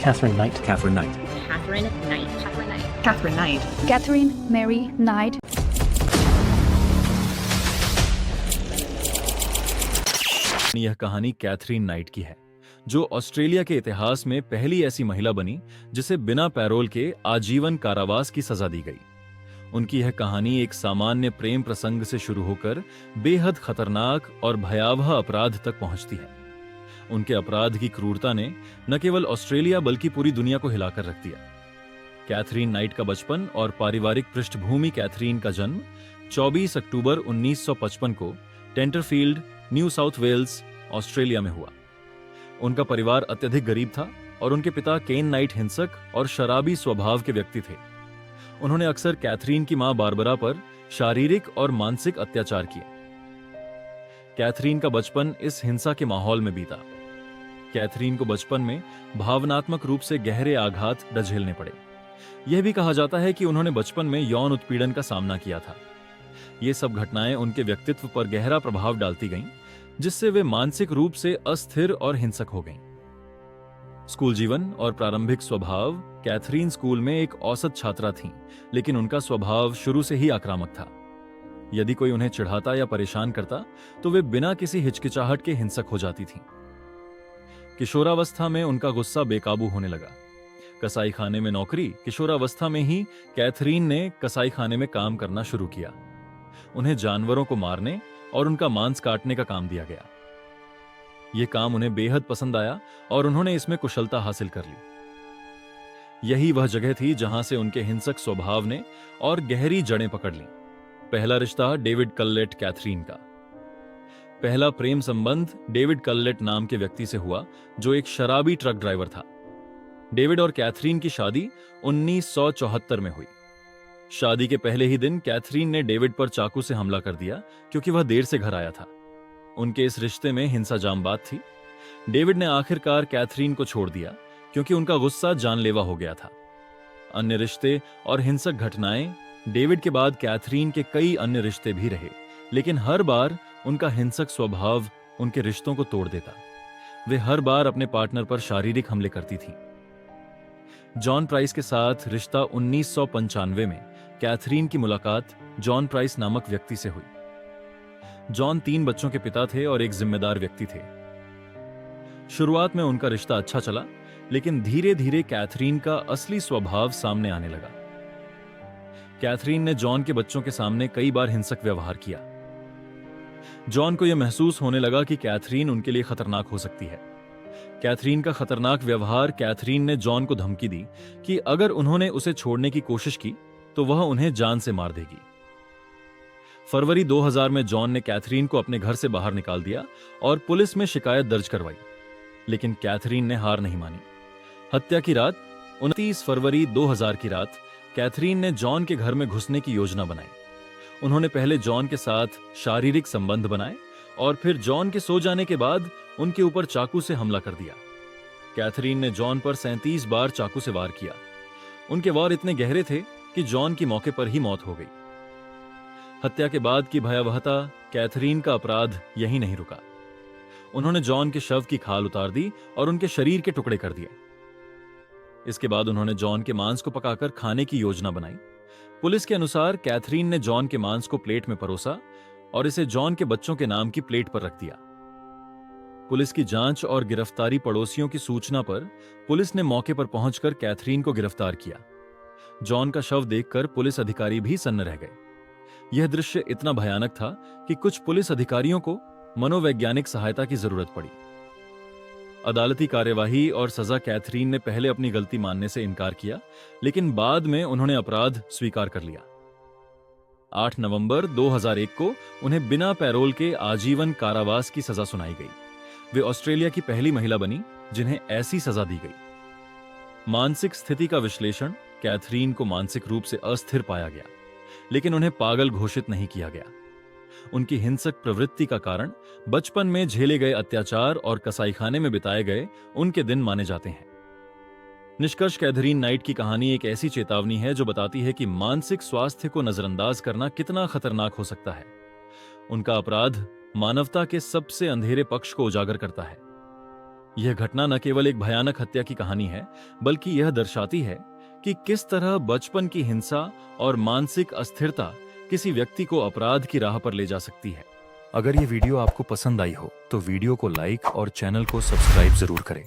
Catherine Knight. Catherine Knight. Catherine Knight. Catherine Knight. Catherine Knight. Catherine Mary Knight. यह कहानी Catherine night की है, जो ऑस्ट्रेलिया के इतिहास में पहली ऐसी महिला बनी जिसे बिना पैरोल के आजीवन कारावास की सजा दी गई। उनकी यह कहानी एक सामान्य प्रेम प्रसंग से शुरू होकर बेहद खतरनाक और भयावह अपराध तक पहुंचती है। उनके अपराध की क्रूरता ने न केवल ऑस्ट्रेलिया बल्कि पूरी दुनिया को हिलाकर रख दिया। कैथरीन नाइट का बचपन और पारिवारिक पृष्ठभूमि। कैथरीन का जन्म 24 अक्टूबर 1955 को टेंटरफील्ड, न्यू साउथ वेल्स, ऑस्ट्रेलिया में हुआ। उनका परिवार अत्यधिक गरीब था और उनके पिता केन नाइट हिंसक और शराबी स्वभाव के व्यक्ति थे। उन्होंने अक्सर कैथरीन की मां बारबरा पर शारीरिक और मानसिक अत्याचार किए। कैथरीन का बचपन इस हिंसा के माहौल में बीता। कैथरीन को बचपन में भावनात्मक रूप से गहरे आघात झेलने पड़े। यह भी कहा जाता है कि उन्होंने बचपन में यौन उत्पीड़न का सामना किया था। ये सब घटनाएं उनके व्यक्तित्व पर गहरा प्रभाव डालती गईं, जिससे वे मानसिक रूप से अस्थिर और हिंसक हो गईं। स्कूल जीवन और प्रारंभिक स्वभाव। कैथरीन स्कूल में एक औसत छात्रा थीं, लेकिन उनका स्वभाव शुरू से ही आक्रामक था। यदि कोई उन्हें चिढ़ाता या परेशान करता तो वे बिना किसी हिचकिचाहट के हिंसक हो जाती थीं। किशोरावस्था में उनका गुस्सा बेकाबू होने लगा। कसाई खाने में नौकरी। किशोरावस्था में ही कैथरीन ने कसाई खाने में काम करना शुरू किया। उन्हें जानवरों को मारने और उनका मांस काटने का काम दिया गया। यह काम उन्हें बेहद पसंद आया और उन्होंने इसमें कुशलता हासिल कर ली। यही वह जगह थी जहां से उनके हिंसक स्वभाव ने और गहरी जड़ें पकड़ लीं। पहला रिश्ता डेविड कल्लेट कैथरीन का। पहला प्रेम संबंध डेविड कल्लेट नाम के व्यक्ति से हुआ, जो एक शराबी ट्रक ड्राइवर था। डेविड और कैथरीन की शादी 1974 में हुई। शादी के पहले ही दिन कैथरीन ने डेविड पर चाकू से हमला कर दिया क्योंकि वह देर से घर आया था। उनके इस रिश्ते में हिंसा जामबाद थी। डेविड ने आखिरकार कैथरीन को छोड़ दिया क्योंकि उनका गुस्सा जानलेवा हो गया था। अन्य रिश्ते और हिंसक घटनाएं। डेविड के बाद कैथरीन के कई अन्य रिश्ते भी रहे, लेकिन हर बार उनका हिंसक स्वभाव उनके रिश्तों को तोड़ देता। वे हर बार अपने पार्टनर पर शारीरिक हमले करती थीं। जॉन प्राइस के साथ रिश्ता 1995 में कैथरीन की मुलाकात जॉन प्राइस नामक व्यक्ति से हुई। जॉन 3 बच्चों के पिता थे और एक जिम्मेदार व्यक्ति थे। शुरुआत में उनका रिश्ता अच्छा चला, लेकिन धीरे धीरे कैथरीन का असली स्वभाव सामने आने लगा। कैथरीन ने जॉन के बच्चों के सामने कई बार हिंसक व्यवहार किया। जॉन को यह महसूस होने लगा कि कैथरीन उनके लिए खतरनाक हो सकती है। कैथरीन का खतरनाक व्यवहार। कैथरीन ने जॉन को धमकी दी कि अगर उन्होंने उसे छोड़ने की कोशिश की तो वह उन्हें जान से मार देगी। फरवरी 2000 में जॉन ने कैथरीन को अपने घर से बाहर निकाल दिया और पुलिस में शिकायत दर्ज करवाई, लेकिन कैथरीन ने हार नहीं मानी। हत्या की रात 29 फरवरी 2000 की रात कैथरीन ने जॉन के घर में घुसने की योजना बनाई। उन्होंने पहले जॉन के साथ शारीरिक संबंध बनाए और फिर जॉन के सो जाने के बाद उनके ऊपर चाकू से हमला कर दिया। कैथरीन ने जॉन पर 37 बार चाकू से वार किया। उनके वार इतने गहरे थे कि जॉन की मौके पर ही मौत हो गई। हत्या के बाद की भयावहता। कैथरीन का अपराध यही नहीं रुका। उन्होंने जॉन के शव की खाल उतार दी और उनके शरीर के टुकड़े कर दिए। इसके बाद उन्होंने जॉन के मांस को पकाकर खाने की योजना बनाई। पुलिस के अनुसार कैथरीन ने जॉन के मांस को प्लेट में परोसा और इसे जॉन के बच्चों के नाम की प्लेट पर रख दिया। पुलिस की जांच और गिरफ्तारी। पड़ोसियों की सूचना पर पुलिस ने मौके पर पहुंचकर कैथरीन को गिरफ्तार किया। जॉन का शव देखकर पुलिस अधिकारी भी सन्न रह गए। यह दृश्य इतना भयानक था कि कुछ पुलिस अधिकारियों को मनोवैज्ञानिक सहायता की जरूरत पड़ी। अदालती कार्यवाही और सजा। कैथरीन ने पहले अपनी गलती मानने से इनकार किया, लेकिन बाद में उन्होंने अपराध स्वीकार कर लिया। 8 नवंबर 2001 को उन्हें बिना पैरोल के आजीवन कारावास की सजा सुनाई गई। वे ऑस्ट्रेलिया की पहली महिला बनी जिन्हें ऐसी सजा दी गई। मानसिक स्थिति का विश्लेषण। कैथरीन को मानसिक रूप से अस्थिर पाया गया, लेकिन उन्हें पागल घोषित नहीं किया गया। उनकी हिंसक प्रवृत्ति का कारण बचपन में झेले गए अत्याचार और कसाईखाने में बिताए गए उनके दिन माने जाते हैं। निष्कर्ष। कैथरीन नाइट की कहानी एक ऐसी चेतावनी है जो बताती है कि मानसिक स्वास्थ्य को नजरअंदाज करना कितना खतरनाक हो सकता है। उनका अपराध मानवता के सबसे अंधेरे पक्ष को उजागर करता है। यह घटना न केवल एक भयानक हत्या की कहानी है, बल्कि यह दर्शाती है कि किस तरह बचपन की हिंसा और मानसिक अस्थिरता किसी व्यक्ति को अपराध की राह पर ले जा सकती है। अगर ये वीडियो आपको पसंद आई हो तो वीडियो को लाइक और चैनल को सब्सक्राइब जरूर करें।